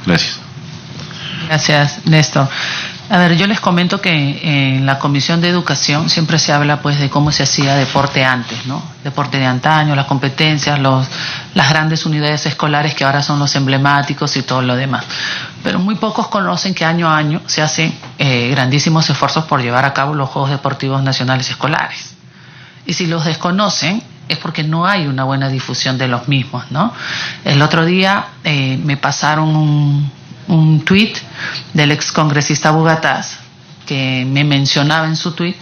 Gracias. Gracias, Néstor. A ver, yo les comento que en la Comisión de Educación siempre se habla pues de cómo se hacía deporte antes, ¿no? Deporte de antaño, las competencias, las grandes unidades escolares que ahora son los emblemáticos y todo lo demás. Pero muy pocos conocen que año a año se hacen grandísimos esfuerzos por llevar a cabo los Juegos Deportivos Nacionales Escolares. Y si los desconocen es porque no hay una buena difusión de los mismos, ¿no? El otro día me pasaron un tuit del excongresista Bugatás que me mencionaba en su tuit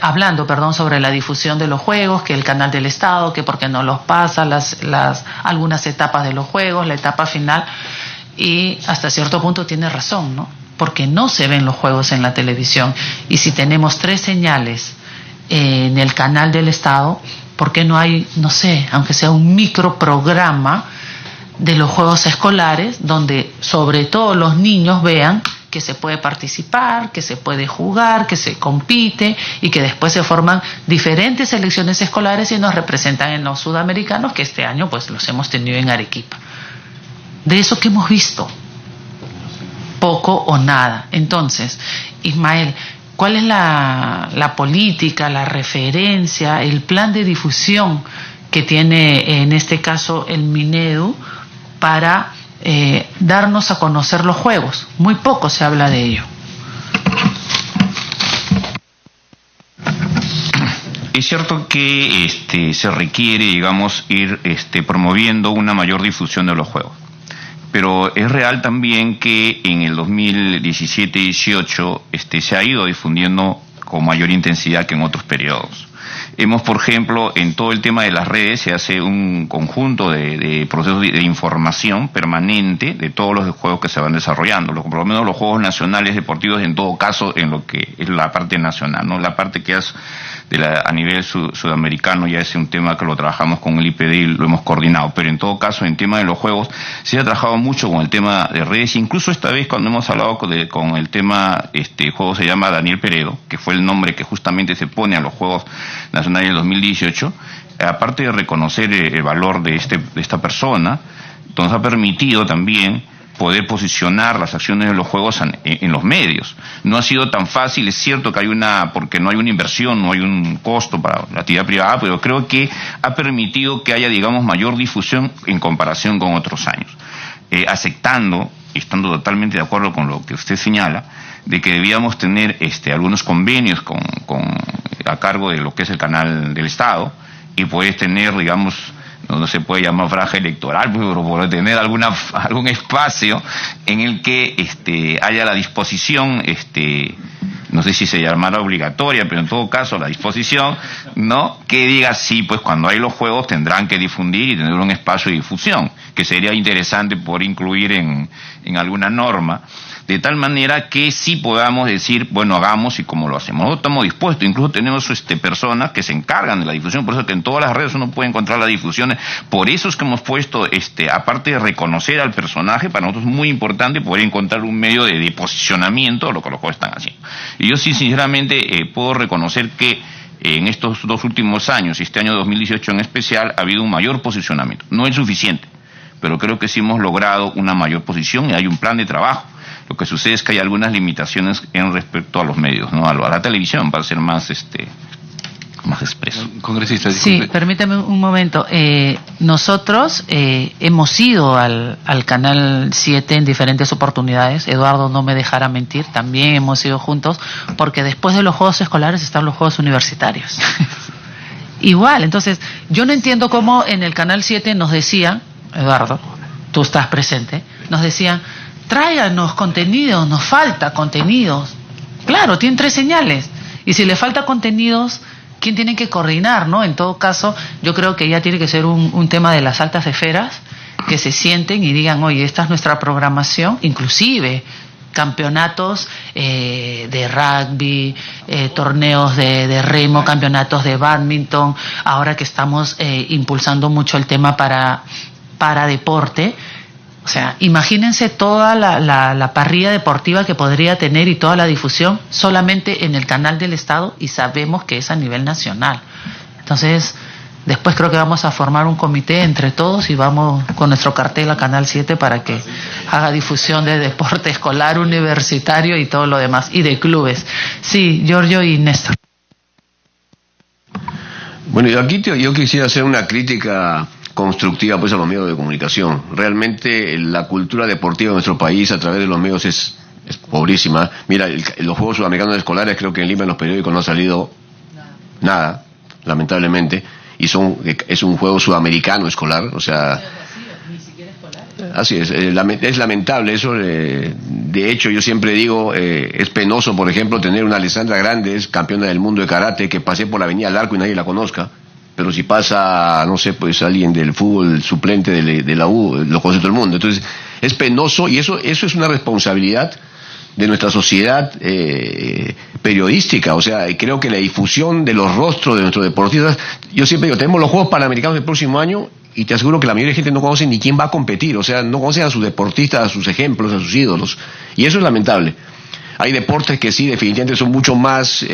hablando sobre la difusión de los juegos, que el canal del Estado, que por qué no los pasa, algunas etapas de los juegos, la etapa final, y hasta cierto punto tiene razón, ¿no? Porque no se ven los juegos en la televisión, y si tenemos 3 señales en el canal del Estado, ¿por qué no hay, no sé, aunque sea un microprograma de los juegos escolares, donde sobre todo los niños vean que se puede participar, que se puede jugar, que se compite y que después se forman diferentes selecciones escolares y nos representan en los sudamericanos, que este año pues los hemos tenido en Arequipa? De eso que hemos visto, poco o nada. Entonces, Ismael, ¿cuál es la política, la referencia, el plan de difusión que tiene en este caso el Minedu para darnos a conocer los juegos? Muy poco se habla de ello. Es cierto que se requiere, digamos, ir promoviendo una mayor difusión de los juegos. Pero es real también que en el 2017-18 se ha ido difundiendo con mayor intensidad que en otros periodos. Hemos, por ejemplo, en todo el tema de las redes se hace un conjunto de procesos de información permanente de todos los juegos que se van desarrollando, por lo menos los juegos nacionales deportivos, en todo caso en lo que es la parte nacional, ¿no? La parte que es a nivel sudamericano ya es un tema que lo trabajamos con el IPD y lo hemos coordinado, pero en todo caso en tema de los juegos se ha trabajado mucho con el tema de redes, incluso esta vez cuando hemos hablado con el tema, juego se llama Daniel Peredo, que fue el nombre que justamente se pone a los Juegos Nacionales del 2018, aparte de reconocer el valor de esta persona, nos ha permitido también poder posicionar las acciones de los juegos en los medios. No ha sido tan fácil, es cierto que porque no hay una inversión, no hay un costo para la actividad privada, pero creo que ha permitido que haya, digamos, mayor difusión en comparación con otros años. Aceptando, estando totalmente de acuerdo con lo que usted señala, de que debíamos tener algunos convenios a cargo de lo que es el canal del Estado, y poder tener, digamos, no se puede llamar franja electoral, pero por tener algún espacio en el que haya la disposición, no sé si se llamará obligatoria, pero en todo caso la disposición, ¿no? Que diga sí, pues cuando hay los juegos tendrán que difundir y tener un espacio de difusión, que sería interesante poder incluir en alguna norma, de tal manera que sí podamos decir, bueno, hagamos y como lo hacemos. Nosotros estamos dispuestos, incluso tenemos personas que se encargan de la difusión, por eso que en todas las redes uno puede encontrar las difusiones, por eso es que hemos puesto, aparte de reconocer al personaje, para nosotros es muy importante poder encontrar un medio de posicionamiento de lo que los juegos están haciendo. Y yo sí, sinceramente, puedo reconocer que en estos 2 últimos años, y este año 2018 en especial, ha habido un mayor posicionamiento. No es suficiente, pero creo que sí hemos logrado una mayor posición y hay un plan de trabajo. Lo que sucede es que hay algunas limitaciones en respecto a los medios, ¿no? A la televisión, para ser más expreso. Congresista, disculpe. Sí, permítame un momento. Nosotros hemos ido al Canal 7 en diferentes oportunidades. Eduardo no me dejará mentir, también hemos ido juntos, porque después de los Juegos Escolares están los Juegos Universitarios. Igual, entonces, yo no entiendo cómo en el Canal 7 nos decían, Eduardo, tú estás presente, nos decían, tráiganos contenidos, nos falta contenidos. Claro, tienen 3 señales. Y si le falta contenidos, ¿quién tiene que coordinar, no? En todo caso, yo creo que ya tiene que ser un tema de las altas esferas, que se sienten y digan, oye, esta es nuestra programación, inclusive campeonatos de rugby, torneos de remo, campeonatos de bádminton, ahora que estamos impulsando mucho el tema para deporte. O sea, imagínense toda la parrilla deportiva que podría tener y toda la difusión solamente en el canal del Estado, y sabemos que es a nivel nacional. Entonces, Después creo que vamos a formar un comité entre todos y vamos con nuestro cartel a Canal 7 para que haga difusión de deporte escolar, universitario y todo lo demás, y de clubes. Sí, Giorgio y Néstor. Bueno, y aquí yo quisiera hacer una crítica constructiva pues a los medios de comunicación. Realmente la cultura deportiva de nuestro país a través de los medios es pobrísima. Mira, los Juegos Sudamericanos Escolares, creo que en Lima en los periódicos no ha salido nada, lamentablemente, y es un juego sudamericano escolar, o sea, así es lamentable eso. De hecho, yo siempre digo, es penoso, por ejemplo, tener una Alessandra Grandes, campeona del mundo de karate, que pase por la Avenida del Arco y nadie la conozca, pero si pasa, no sé, pues alguien del fútbol suplente de la U, lo conoce todo el mundo. Entonces, es penoso, y eso es una responsabilidad de nuestra sociedad periodística. O sea, creo que la difusión de los rostros de nuestros deportistas, yo siempre digo, tenemos los Juegos Panamericanos del próximo año, y te aseguro que la mayoría de gente no conoce ni quién va a competir, o sea, no conoce a sus deportistas, a sus ejemplos, a sus ídolos, y eso es lamentable. Hay deportes que sí, definitivamente son mucho más,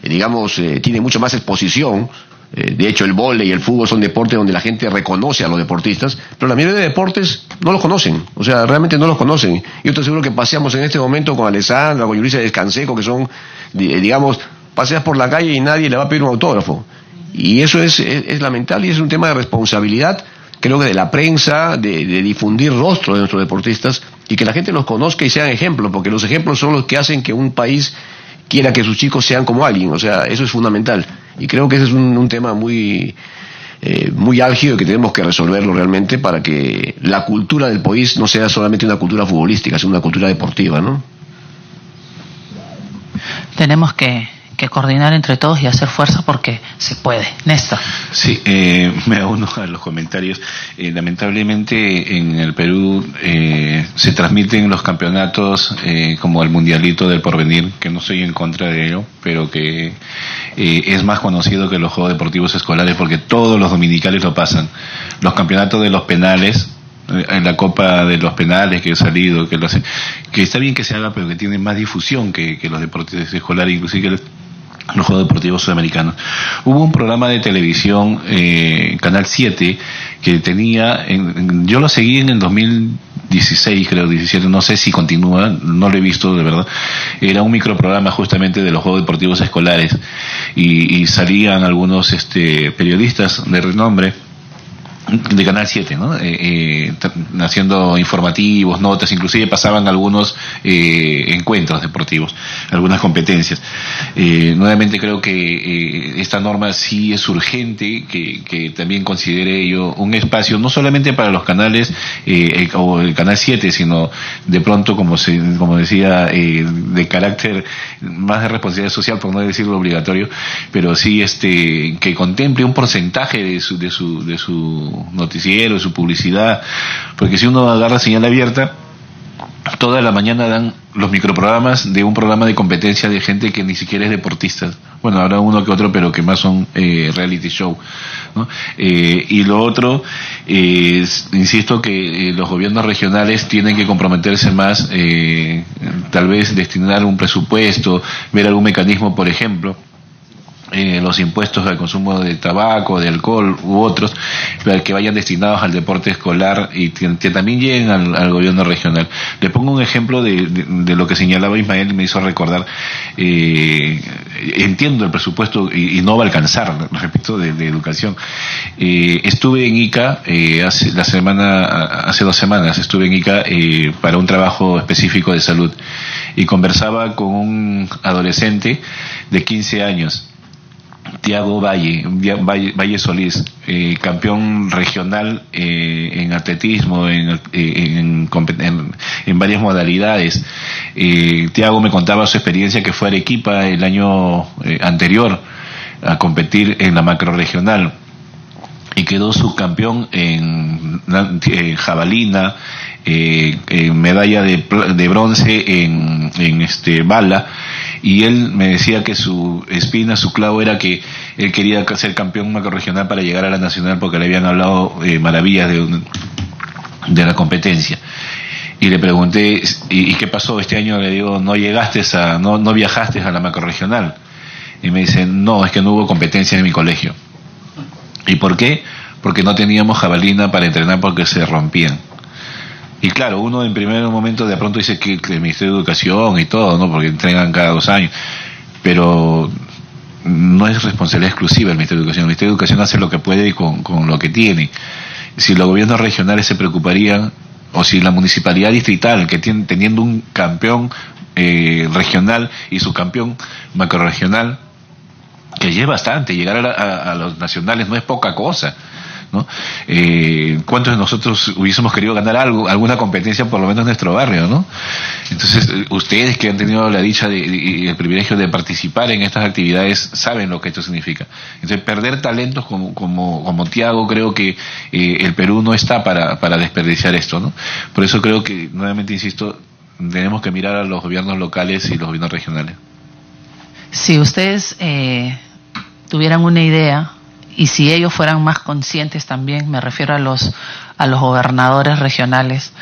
tienen mucho más exposición. De hecho, el vóley y el fútbol son deportes donde la gente reconoce a los deportistas, pero la mayoría de deportes no los conocen, o sea, realmente no los conocen. Yo estoy seguro que paseamos en este momento con Alessandra, con Yulisa Descanseco, que son, paseas por la calle y nadie le va a pedir un autógrafo. Y eso es lamentable, y es un tema de responsabilidad, creo que de la prensa, de difundir rostros de nuestros deportistas, y que la gente los conozca y sean ejemplos, porque los ejemplos son los que hacen que un país quiera que sus chicos sean como alguien. O sea, eso es fundamental, y creo que ese es un tema muy álgido, que tenemos que resolverlo realmente para que la cultura del país no sea solamente una cultura futbolística, sino una cultura deportiva, ¿no? Tenemos que coordinar entre todos y hacer fuerza porque se puede. Néstor. Sí, me uno a los comentarios. Lamentablemente en el Perú se transmiten los campeonatos como el Mundialito del Porvenir, que no estoy en contra de ello, pero que es más conocido que los Juegos Deportivos Escolares porque todos los dominicales lo pasan. Los campeonatos de los penales, en la Copa de los Penales que he salido, que está bien que se haga, pero que tiene más difusión que los deportes escolares, inclusive que los Juegos Deportivos Sudamericanos. Hubo un programa de televisión, Canal 7, que tenía, yo lo seguí en el 2016, creo, 17, no sé si continúa, no lo he visto de verdad. Era un microprograma justamente de los Juegos Deportivos Escolares, y salían algunos periodistas de renombre de Canal 7, ¿no? Haciendo informativos, notas, inclusive pasaban algunos encuentros deportivos, algunas competencias. Nuevamente creo que esta norma sí es urgente, que también considere ello un espacio, no solamente para los canales o el Canal 7, sino de pronto, como decía, de carácter más de responsabilidad social, por no decirlo obligatorio, pero sí que contemple un porcentaje de su noticiero, de su publicidad, porque si uno agarra señal abierta, toda la mañana dan los microprogramas de un programa de competencia de gente que ni siquiera es deportista. Bueno, habrá uno que otro, pero que más son reality show, ¿no? Y lo otro, insisto que los gobiernos regionales tienen que comprometerse más, tal vez destinar un presupuesto, ver algún mecanismo, por ejemplo, los impuestos al consumo de tabaco, de alcohol u otros, que vayan destinados al deporte escolar y que también lleguen al gobierno regional. Le pongo un ejemplo de lo que señalaba Ismael y me hizo recordar. Entiendo el presupuesto y no va a alcanzar, repito, de educación. Estuve en Ica hace 2 semanas, estuve en Ica para un trabajo específico de salud y conversaba con un adolescente de 15 años. Tiago Valle Solís, campeón regional en atletismo, en varias modalidades. Tiago me contaba su experiencia, que fue a Arequipa el año anterior a competir en la macrorregional y quedó subcampeón en jabalina, medalla de bronce en bala. Y él me decía que su espina, su clavo era que él quería ser campeón macrorregional para llegar a la nacional, porque le habían hablado maravillas de la competencia. Y le pregunté, ¿y qué pasó este año? Le digo, no viajaste a la macrorregional. Y me dice, no, es que no hubo competencia en mi colegio. ¿Y por qué? Porque no teníamos jabalina para entrenar porque se rompían. Y claro, uno en primer momento de pronto dice que el Ministerio de Educación y todo, ¿no? Porque entrenan cada 2 años. Pero no es responsabilidad exclusiva del Ministerio de Educación. El Ministerio de Educación hace lo que puede y con lo que tiene. Si los gobiernos regionales se preocuparían, o si la municipalidad distrital, que teniendo un campeón regional y su campeón macrorregional, que lleva bastante, llegar a los nacionales no es poca cosa, ¿no? ¿Cuántos de nosotros hubiésemos querido ganar alguna competencia por lo menos en nuestro barrio, ¿no? Entonces, ustedes que han tenido la dicha y el privilegio de participar en estas actividades saben lo que esto significa. Entonces, perder talentos como Thiago, creo que el Perú no está para desperdiciar esto, ¿no? Por eso creo que, nuevamente insisto, tenemos que mirar a los gobiernos locales y los gobiernos regionales. Si ustedes tuvieran una idea, y si ellos fueran más conscientes también, me refiero a los gobernadores regionales,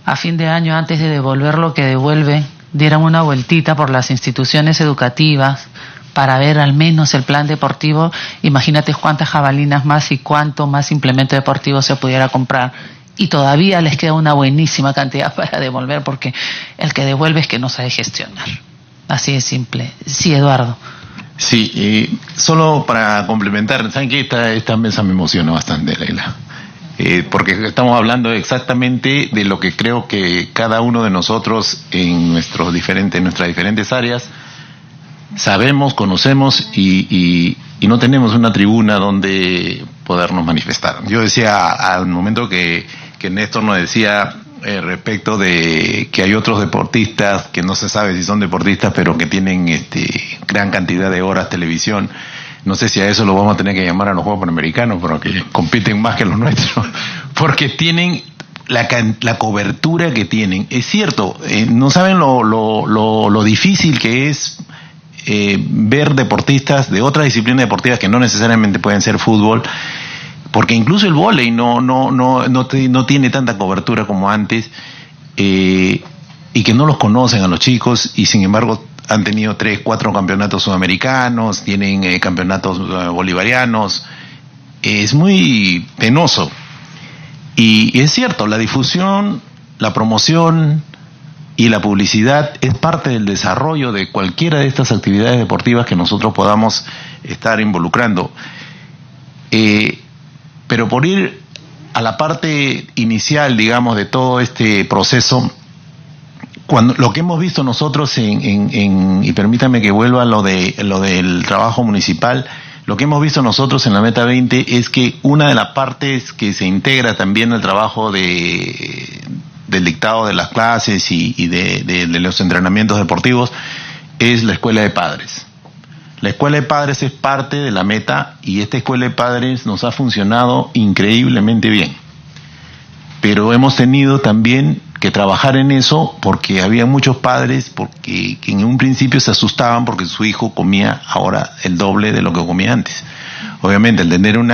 a fin de año, antes de devolver lo que devuelven, dieran una vueltita por las instituciones educativas para ver al menos el plan deportivo, imagínate cuántas jabalinas más y cuánto más implemento deportivo se pudiera comprar. Y todavía les queda una buenísima cantidad para devolver, porque el que devuelve es que no sabe gestionar. Así de simple. Sí, Eduardo. Sí, solo para complementar, ¿saben qué? Esta mesa me emociona bastante, Leila. Porque estamos hablando exactamente de lo que creo que cada uno de nosotros en nuestras diferentes áreas sabemos, conocemos y no tenemos una tribuna donde podernos manifestar. Yo decía al momento que Néstor nos decía respecto de que hay otros deportistas que no se sabe si son deportistas, pero que tienen gran cantidad de horas televisión. No sé si a eso lo vamos a tener que llamar a los Juegos Panamericanos, pero que compiten más que los nuestros, porque tienen la cobertura que tienen. Es cierto, no saben lo difícil que es ver deportistas de otras disciplinas deportivas que no necesariamente pueden ser fútbol, porque incluso el vóley no tiene tanta cobertura como antes, y que no los conocen a los chicos, y sin embargo han tenido 3, 4 campeonatos sudamericanos, tienen campeonatos bolivarianos. Es muy penoso. Y es cierto, la difusión, la promoción y la publicidad es parte del desarrollo de cualquiera de estas actividades deportivas que nosotros podamos estar involucrando. Pero por ir a la parte inicial, digamos, de todo este proceso, lo que hemos visto nosotros y permítame que vuelva a lo del trabajo municipal, lo que hemos visto nosotros en la Meta 20 es que una de las partes que se integra también al trabajo del dictado de las clases y de los entrenamientos deportivos es la escuela de padres. La escuela de padres es parte de la Meta, y esta escuela de padres nos ha funcionado increíblemente bien. Pero hemos tenido también que trabajar en eso, porque había muchos padres que en un principio se asustaban porque su hijo comía ahora el doble de lo que comía antes. Obviamente, al tener un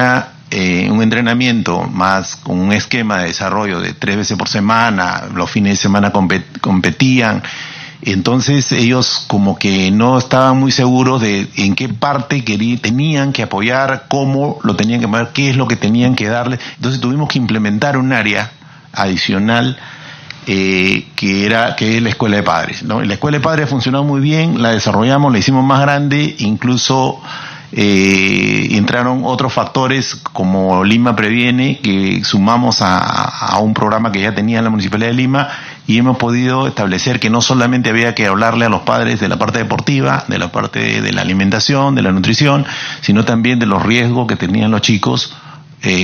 entrenamiento más con un esquema de desarrollo de 3 veces por semana, los fines de semana competían, entonces ellos como que no estaban muy seguros de en qué parte tenían que apoyar, cómo lo tenían que apoyar, qué es lo que tenían que darle. Entonces tuvimos que implementar un área adicional que es la escuela de padres, ¿no? La escuela de padres ha funcionado muy bien, la desarrollamos, la hicimos más grande, incluso entraron otros factores como Lima Previene, que sumamos a un programa que ya tenía la Municipalidad de Lima, y hemos podido establecer que no solamente había que hablarle a los padres de la parte deportiva, de la parte de la alimentación, de la nutrición, sino también de los riesgos que tenían los chicos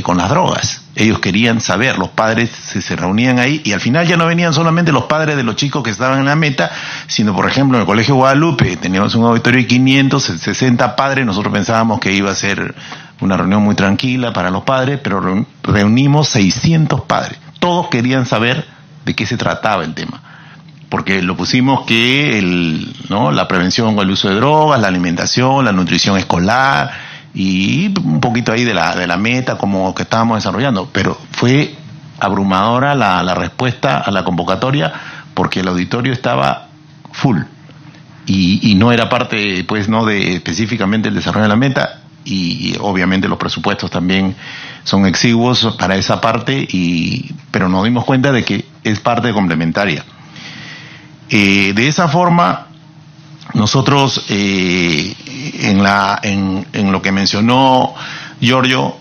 con las drogas. Ellos querían saber, los padres se reunían ahí, y al final ya no venían solamente los padres de los chicos que estaban en la Meta, sino, por ejemplo, en el Colegio Guadalupe teníamos un auditorio de 560 padres. Nosotros pensábamos que iba a ser una reunión muy tranquila para los padres, pero reunimos 600 padres. Todos querían saber de qué se trataba el tema, porque lo pusimos que la prevención con el uso de drogas, la alimentación, la nutrición escolar, y un poquito ahí de la Meta como que estábamos desarrollando, pero fue abrumadora la respuesta a la convocatoria, porque el auditorio estaba full, y no era parte, pues, no de específicamente el desarrollo de la Meta. y obviamente los presupuestos también son exiguos para esa parte, pero nos dimos cuenta de que es parte complementaria. De esa forma, nosotros en lo que mencionó Giorgio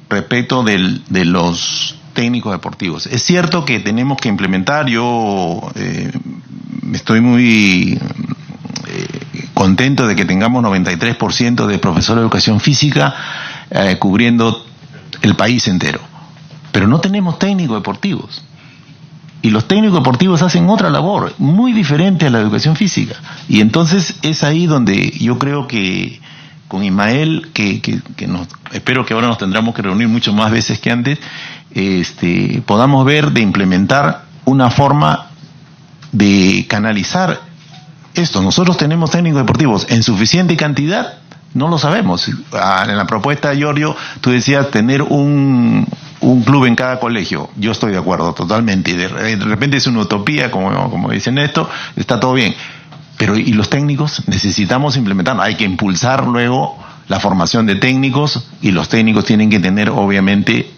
respecto de los técnicos deportivos, es cierto que tenemos que implementar. Yo estoy muy contento de que tengamos 93% de profesores de educación física cubriendo el país entero, pero no tenemos técnicos deportivos. Y los técnicos deportivos hacen otra labor muy diferente a la educación física. Y entonces es ahí donde yo creo que con Ismael, que espero que ahora nos tendremos que reunir mucho más veces que antes, podamos ver de implementar una forma de canalizar esto. Nosotros tenemos técnicos deportivos en suficiente cantidad, no lo sabemos. En la propuesta de Giorgio, tú decías tener un club en cada colegio. Yo estoy de acuerdo totalmente, y de repente es una utopía, como dicen esto, está todo bien, pero ¿y los técnicos? Necesitamos implementar, hay que impulsar luego la formación de técnicos, y los técnicos tienen que tener obviamente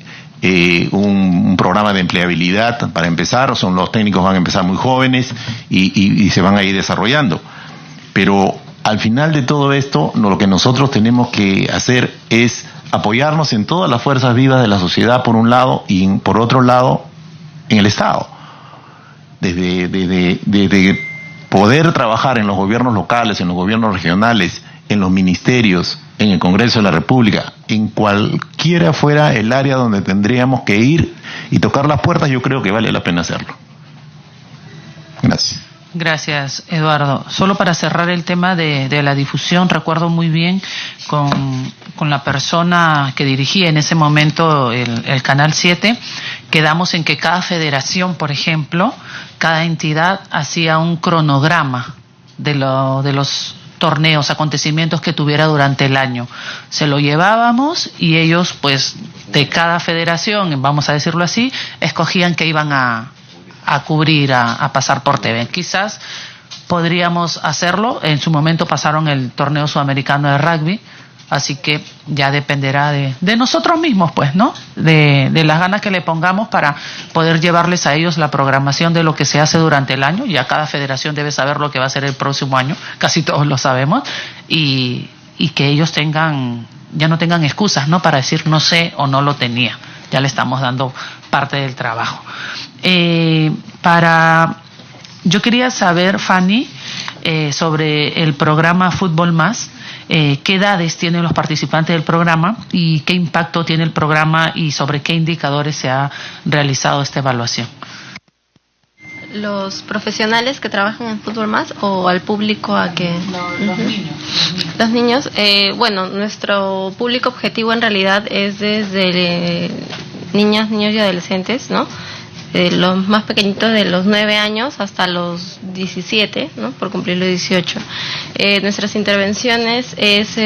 un programa de empleabilidad para empezar. Los técnicos van a empezar muy jóvenes y se van a ir desarrollando, pero al final de todo esto, lo que nosotros tenemos que hacer es apoyarnos en todas las fuerzas vivas de la sociedad, por un lado, y por otro lado, en el Estado. Desde poder trabajar en los gobiernos locales, en los gobiernos regionales, en los ministerios, en el Congreso de la República, en cualquiera fuera el área donde tendríamos que ir y tocar las puertas, yo creo que vale la pena hacerlo. Gracias. Gracias, Eduardo. Solo para cerrar el tema de la difusión, recuerdo muy bien con la persona que dirigía en ese momento el Canal 7, quedamos en que cada federación, por ejemplo, cada entidad hacía un cronograma de los torneos, acontecimientos que tuviera durante el año. Se lo llevábamos y ellos, pues, de cada federación, vamos a decirlo así, escogían que iban a cubrir, a pasar por TV. Quizás podríamos hacerlo. En su momento pasaron el torneo sudamericano de rugby, así que ya dependerá de nosotros mismos, pues, ¿no? De las ganas que le pongamos para poder llevarles a ellos la programación de lo que se hace durante el año. Ya cada federación debe saber lo que va a ser el próximo año, casi todos lo sabemos, y que ellos ya no tengan excusas, ¿no? Para decir no sé o no lo tenía. Ya le estamos dando parte del trabajo. Yo quería saber, Fanny, sobre el programa Fútbol Más, qué edades tienen los participantes del programa y qué impacto tiene el programa y sobre qué indicadores se ha realizado esta evaluación. ¿Los profesionales que trabajan en Fútbol Más o al público a que...? Los niños. Los niños, bueno, nuestro público objetivo en realidad es desde niñas, niños y adolescentes, ¿no? Los más pequeñitos de los 9 años hasta los 17, ¿no? Por cumplir los 18. Nuestras intervenciones es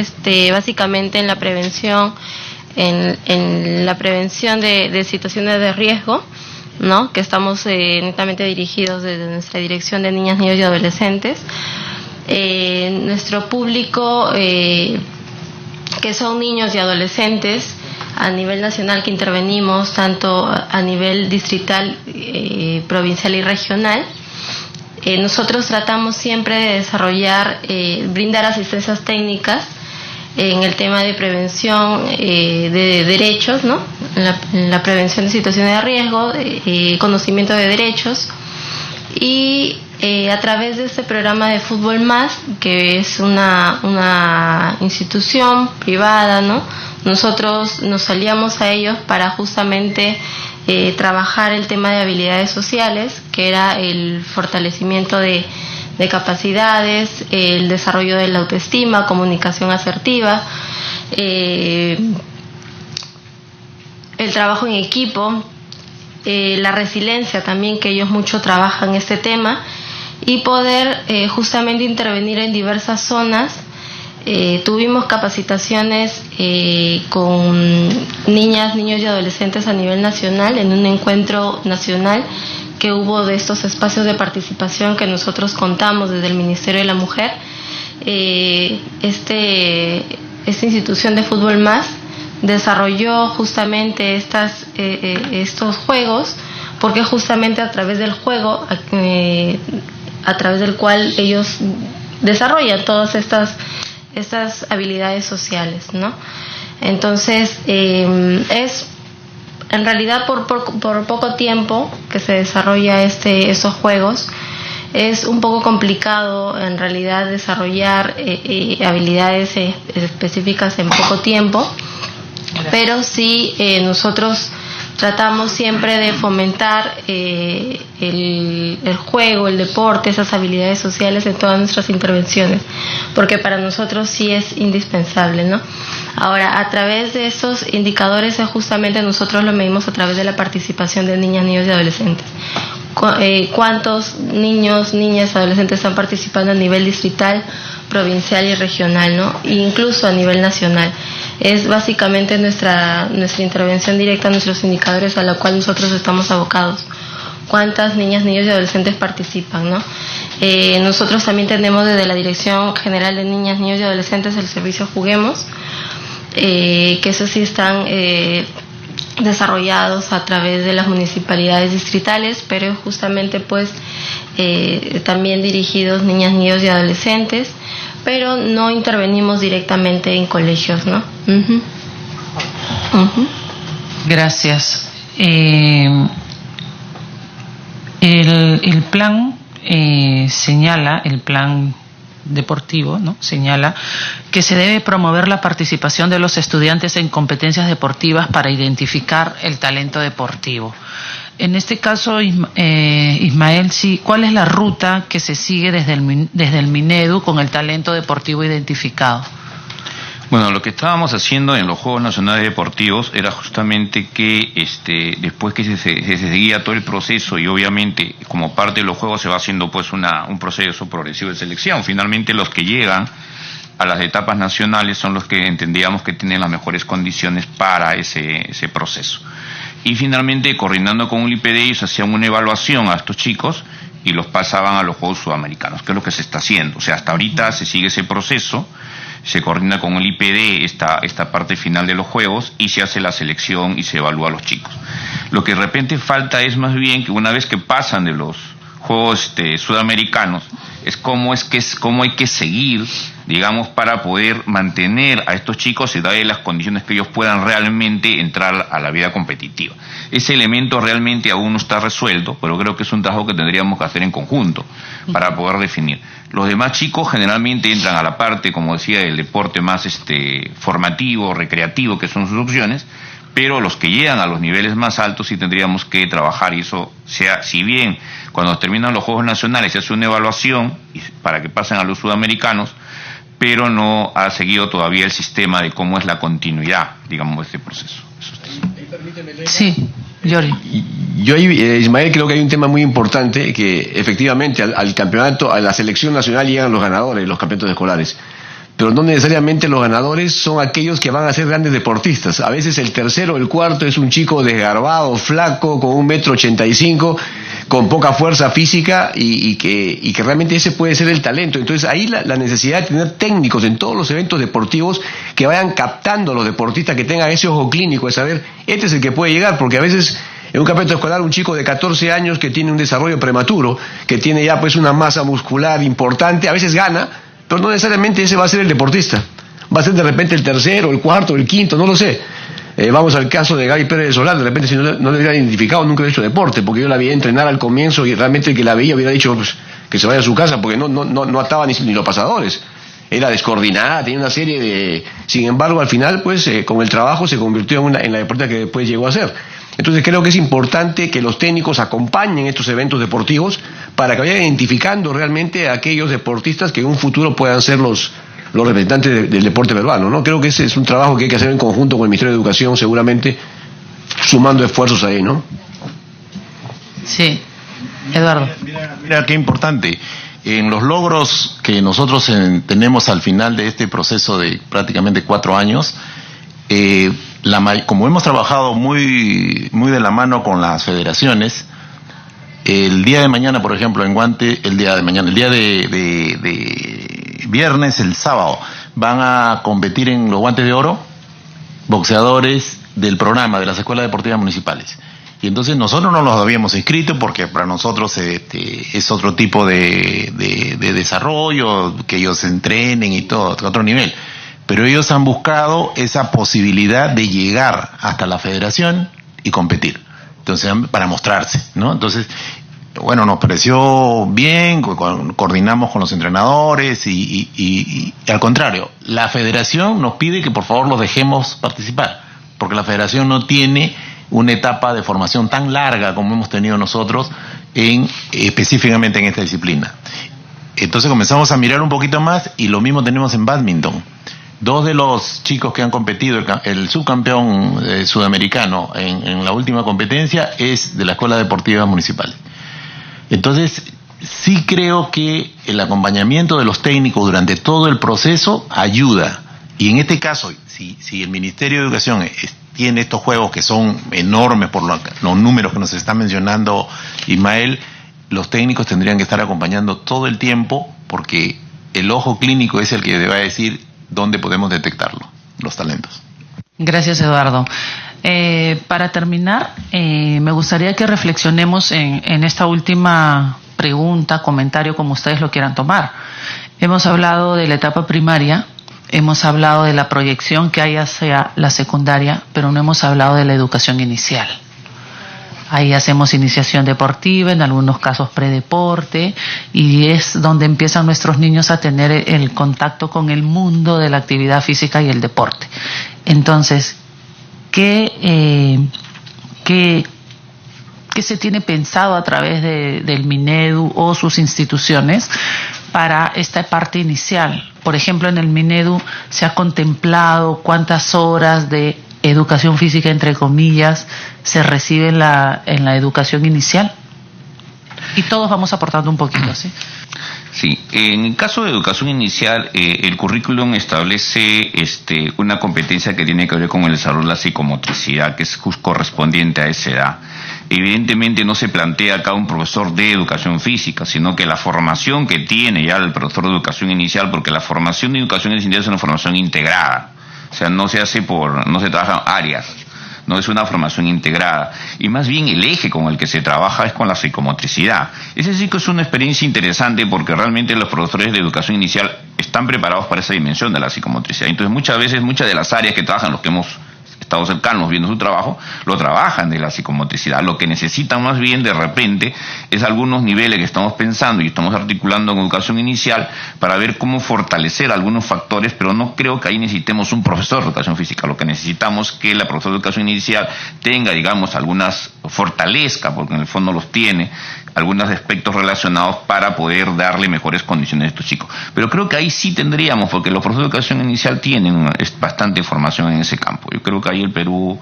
básicamente en la prevención, en la prevención de situaciones de riesgo, ¿no? Que estamos netamente dirigidos desde nuestra dirección de niñas, niños y adolescentes. Nuestro público, que son niños y adolescentes, a nivel nacional que intervenimos, tanto a nivel distrital, provincial y regional. Nosotros tratamos siempre de desarrollar, brindar asistencias técnicas en el tema de prevención de derechos, ¿no? En la prevención de situaciones de riesgo, conocimiento de derechos, y a través de este programa de Fútbol Más, que es una institución privada, ¿no? Nosotros nos aliamos a ellos para justamente trabajar el tema de habilidades sociales, que era el fortalecimiento de capacidades, el desarrollo de la autoestima, comunicación asertiva, el trabajo en equipo, la resiliencia también, que ellos mucho trabajan este tema, y poder justamente intervenir en diversas zonas. Tuvimos capacitaciones con niñas, niños y adolescentes a nivel nacional en un encuentro nacional que hubo de estos espacios de participación que nosotros contamos desde el Ministerio de la Mujer. esta institución de Fútbol Más desarrolló justamente estos juegos, porque justamente a través del juego, a través del cual ellos desarrollan todas estas habilidades sociales, ¿no? Entonces, es en realidad por poco tiempo que se desarrolla esos juegos. Es un poco complicado en realidad desarrollar habilidades específicas en poco tiempo, pero sí nosotros tratamos siempre de fomentar el juego, el deporte, esas habilidades sociales en todas nuestras intervenciones, porque para nosotros sí es indispensable, ¿no? Ahora, a través de esos indicadores, justamente nosotros lo medimos a través de la participación de niñas, niños y adolescentes. Cuántos niños, niñas, adolescentes están participando a nivel distrital, provincial y regional, ¿no? E incluso a nivel nacional. Es básicamente nuestra intervención directa, nuestros indicadores a la cual nosotros estamos abocados. Cuántas niñas, niños y adolescentes participan, ¿no? Nosotros también tenemos desde la Dirección General de Niñas, Niños y Adolescentes el servicio Juguemos, que eso sí están desarrollados a través de las municipalidades distritales, pero justamente pues también dirigidos niñas, niños y adolescentes, pero no intervenimos directamente en colegios, ¿no? Uh-huh. Uh-huh. Gracias. El plan señala, el plan deportivo, ¿no?, señala que se debe promover la participación de los estudiantes en competencias deportivas para identificar el talento deportivo. En este caso, Ismael, sí, ¿cuál es la ruta que se sigue desde el Minedu con el talento deportivo identificado? Bueno, lo que estábamos haciendo en los Juegos Nacionales Deportivos era justamente que después que se seguía todo el proceso, y obviamente como parte de los Juegos se va haciendo pues un proceso progresivo de selección. Finalmente los que llegan a las etapas nacionales son los que entendíamos que tienen las mejores condiciones para ese proceso. Y finalmente, coordinando con un IPD, ellos hacían una evaluación a estos chicos y los pasaban a los Juegos Sudamericanos, que es lo que se está haciendo. O sea, hasta ahorita se sigue ese proceso, se coordina con el IPD esta parte final de los Juegos y se hace la selección y se evalúa a los chicos. Lo que de repente falta es más bien que una vez que pasan de los Juegos Sudamericanos, es cómo hay que seguir, digamos, para poder mantener a estos chicos y darles las condiciones que ellos puedan realmente entrar a la vida competitiva. Ese elemento realmente aún no está resuelto, pero creo que es un trabajo que tendríamos que hacer en conjunto para poder definir. Los demás chicos generalmente entran a la parte, como decía, del deporte más formativo, recreativo, que son sus opciones, pero los que llegan a los niveles más altos sí tendríamos que trabajar, y eso sea, si bien cuando terminan los Juegos Nacionales se hace una evaluación para que pasen a los sudamericanos, pero no ha seguido todavía el sistema de cómo es la continuidad, digamos, de este proceso. Sí, Yori. Yo ahí, Ismael, creo que hay un tema muy importante, que efectivamente al campeonato, a la selección nacional llegan los ganadores, los campeonatos escolares. Pero no necesariamente los ganadores son aquellos que van a ser grandes deportistas. A veces el tercero o el cuarto es un chico desgarbado, flaco, con 1,85 m, con poca fuerza física y que realmente ese puede ser el talento. Entonces ahí la necesidad de tener técnicos en todos los eventos deportivos que vayan captando a los deportistas, que tengan ese ojo clínico de saber, este es el que puede llegar, porque a veces en un campeonato escolar un chico de 14 años que tiene un desarrollo prematuro, que tiene ya pues una masa muscular importante, a veces gana, pero no necesariamente ese va a ser el deportista. Va a ser de repente el tercero, el cuarto, el quinto, no lo sé. Vamos al caso de Gaby Pérez de Solá, de repente si no le hubiera identificado, nunca hubiera hecho deporte, porque yo la vi entrenar al comienzo y realmente el que la veía hubiera dicho pues, que se vaya a su casa, porque no ataba ni los pasadores. Era descoordinada, tenía una serie de... Sin embargo, al final, pues, con el trabajo se convirtió en la deportista que después llegó a ser. Entonces creo que es importante que los técnicos acompañen estos eventos deportivos para que vayan identificando realmente a aquellos deportistas que en un futuro puedan ser los representantes del deporte peruano, ¿no? Creo que ese es un trabajo que hay que hacer en conjunto con el Ministerio de Educación, seguramente sumando esfuerzos ahí, ¿no? Sí, Eduardo. Mira qué importante. En los logros que nosotros tenemos al final de este proceso de prácticamente 4 años, como hemos trabajado muy de la mano con las federaciones, el día de mañana, por ejemplo, en Guante, el día de viernes, el sábado, van a competir en los guantes de oro boxeadores del programa de las escuelas deportivas municipales. Y entonces nosotros no los habíamos inscrito porque para nosotros es otro tipo de desarrollo, que ellos se entrenen y todo, otro nivel. Pero ellos han buscado esa posibilidad de llegar hasta la federación y competir. Entonces, para mostrarse, ¿no? Entonces, bueno, nos pareció bien, coordinamos con los entrenadores y al contrario, la federación nos pide que por favor los dejemos participar, porque la federación no tiene una etapa de formación tan larga como hemos tenido nosotros específicamente en esta disciplina. Entonces comenzamos a mirar un poquito más y lo mismo tenemos en bádminton. 2 de los chicos que han competido, el subcampeón sudamericano en la última competencia es de la Escuela Deportiva Municipal. Entonces, sí creo que el acompañamiento de los técnicos durante todo el proceso ayuda. Y en este caso, si el Ministerio de Educación tiene estos juegos que son enormes por los números que nos está mencionando Ismael, los técnicos tendrían que estar acompañando todo el tiempo, porque el ojo clínico es el que va a decir dónde podemos detectarlo, los talentos. Gracias, Eduardo. Para terminar, me gustaría que reflexionemos en esta última pregunta, comentario, como ustedes lo quieran tomar. Hemos hablado de la etapa primaria, hemos hablado de la proyección que hay hacia la secundaria, pero no hemos hablado de la educación inicial. Ahí hacemos iniciación deportiva, en algunos casos predeporte, y es donde empiezan nuestros niños a tener el contacto con el mundo de la actividad física y el deporte. Entonces, ¿qué se tiene pensado a través del Minedu o sus instituciones para esta parte inicial? Por ejemplo, en el Minedu se ha contemplado cuántas horas de educación física, entre comillas, se recibe en la educación inicial. Y todos vamos aportando un poquito, ¿sí? Sí, en el caso de educación inicial, el currículum establece una competencia que tiene que ver con el desarrollo de la psicomotricidad, que es correspondiente a esa edad. Evidentemente no se plantea acá un profesor de educación física, sino que la formación que tiene ya el profesor de educación inicial, porque la formación de educación inicial es una formación integrada, o sea, no se trabaja áreas, no es una formación integrada, y más bien el eje con el que se trabaja es con la psicomotricidad. Ese sí que es una experiencia interesante, porque realmente los profesores de educación inicial están preparados para esa dimensión de la psicomotricidad. Entonces muchas de las áreas que trabajan, los que hemos estado cercanos viendo su trabajo, lo trabajan de la psicomotricidad. Lo que necesitan más bien de repente es algunos niveles que estamos pensando y estamos articulando en educación inicial para ver cómo fortalecer algunos factores, pero no creo que ahí necesitemos un profesor de educación física. Lo que necesitamos es que la profesora de educación inicial tenga, digamos, fortalezca, porque en el fondo los tiene, algunos aspectos relacionados para poder darle mejores condiciones a estos chicos. Pero creo que ahí sí tendríamos, porque los profesores de educación inicial tienen bastante formación en ese campo. Yo creo que ahí el Perú,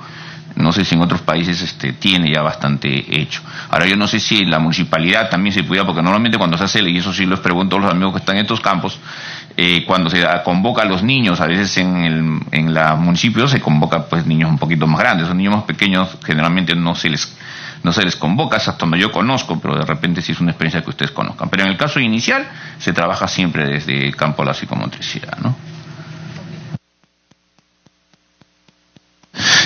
no sé si en otros países tiene ya bastante hecho. Ahora yo no sé si la municipalidad también se pudiera, porque normalmente cuando se hace, y eso sí les pregunto a los amigos que están en estos campos, cuando se convoca a los niños, a veces en la municipio se convoca pues niños un poquito más grandes. Los niños más pequeños generalmente no se les convoca, hasta donde yo conozco, pero de repente sí es una experiencia que ustedes conozcan. Pero en el caso inicial se trabaja siempre desde el campo de la psicomotricidad, ¿no?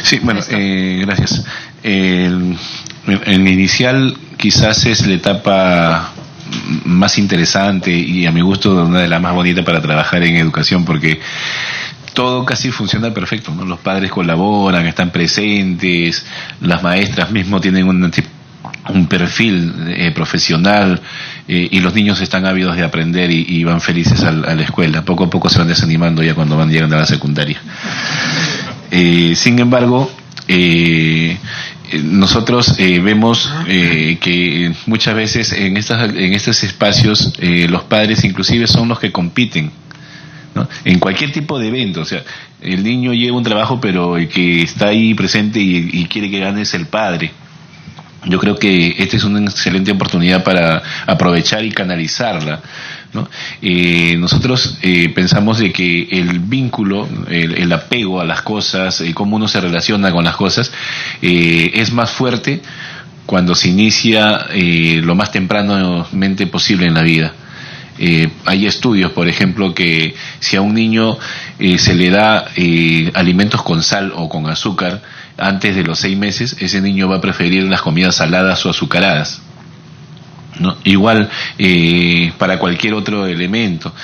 Sí, bueno, gracias. El inicial quizás es la etapa más interesante y a mi gusto una de las más bonitas para trabajar en educación, porque todo casi funciona perfecto, ¿no? Los padres colaboran, están presentes, las maestras mismo tienen un perfil profesional, y los niños están ávidos de aprender y van felices a la escuela. Poco a poco se van desanimando ya cuando van llegando a la secundaria. Sin embargo, nosotros vemos que muchas veces en estos espacios los padres inclusive son los que compiten, ¿no? En cualquier tipo de evento. O sea, el niño lleva un trabajo, pero el que está ahí presente y quiere que gane es el padre. Yo creo que esta es una excelente oportunidad para aprovechar y canalizarla, ¿no? Nosotros pensamos de que el vínculo, el apego a las cosas, cómo uno se relaciona con las cosas, es más fuerte cuando se inicia lo más tempranamente posible en la vida. Hay estudios, por ejemplo, que si a un niño se le da alimentos con sal o con azúcar antes de los 6 meses, ese niño va a preferir las comidas saladas o azucaradas, ¿no? Igual para cualquier otro elemento.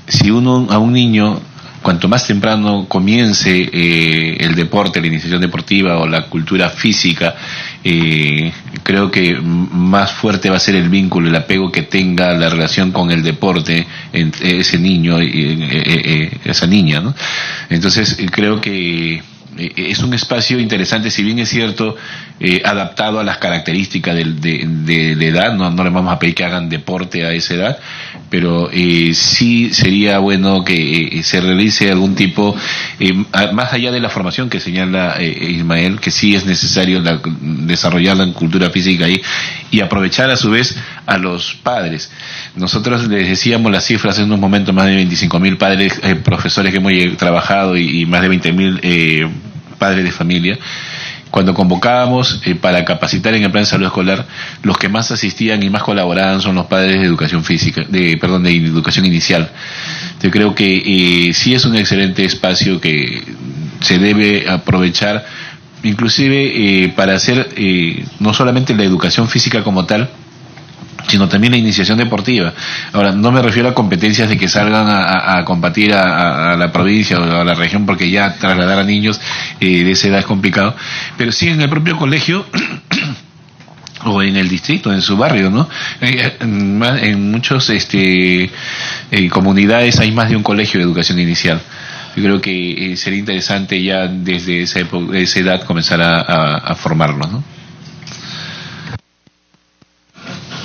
Si a un niño, cuanto más temprano comience el deporte, la iniciación deportiva o la cultura física, creo que más fuerte va a ser el vínculo, el apego que tenga la relación con el deporte entre ese niño y esa niña, ¿no? Entonces creo que es un espacio interesante, si bien es cierto, adaptado a las características de la edad. No le vamos a pedir que hagan deporte a esa edad, pero sí sería bueno que se realice algún tipo, más allá de la formación que señala Ismael, que sí es necesario desarrollar la cultura física ahí y aprovechar a su vez a los padres. Nosotros les decíamos las cifras en unos momentos, más de 25.000 padres, profesores que hemos trabajado y más de 20.000 padres de familia. Cuando convocábamos para capacitar en el plan de salud escolar, los que más asistían y más colaboraban son los padres de educación física, de educación inicial. Yo creo que sí es un excelente espacio que se debe aprovechar, inclusive para hacer no solamente la educación física como tal, sino también la iniciación deportiva. Ahora, no me refiero a competencias de que salgan a combatir a la provincia o a la región, porque ya trasladar a niños de esa edad es complicado, pero sí en el propio colegio o en el distrito, en su barrio, ¿no? En muchos comunidades hay más de un colegio de educación inicial. Yo creo que sería interesante ya desde esa edad comenzar a formarlos, ¿no?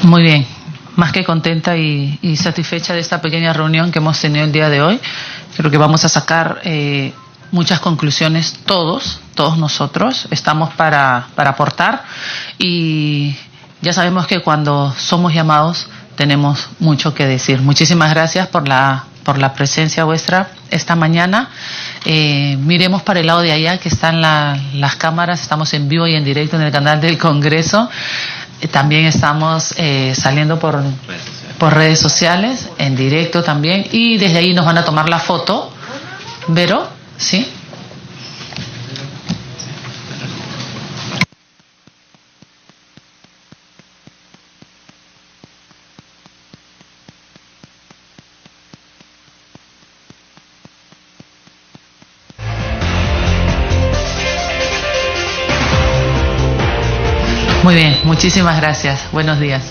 Muy bien, más que contenta y satisfecha de esta pequeña reunión que hemos tenido el día de hoy. Creo que vamos a sacar muchas conclusiones todos nosotros. Estamos para aportar y ya sabemos que cuando somos llamados tenemos mucho que decir. Muchísimas gracias por la presencia vuestra esta mañana. Miremos para el lado de allá que están las cámaras. Estamos en vivo y en directo en el canal del Congreso. También estamos saliendo por redes sociales, en directo también, y desde ahí nos van a tomar la foto. ¿Vero? ¿Sí? Muy bien, muchísimas gracias. Buenos días.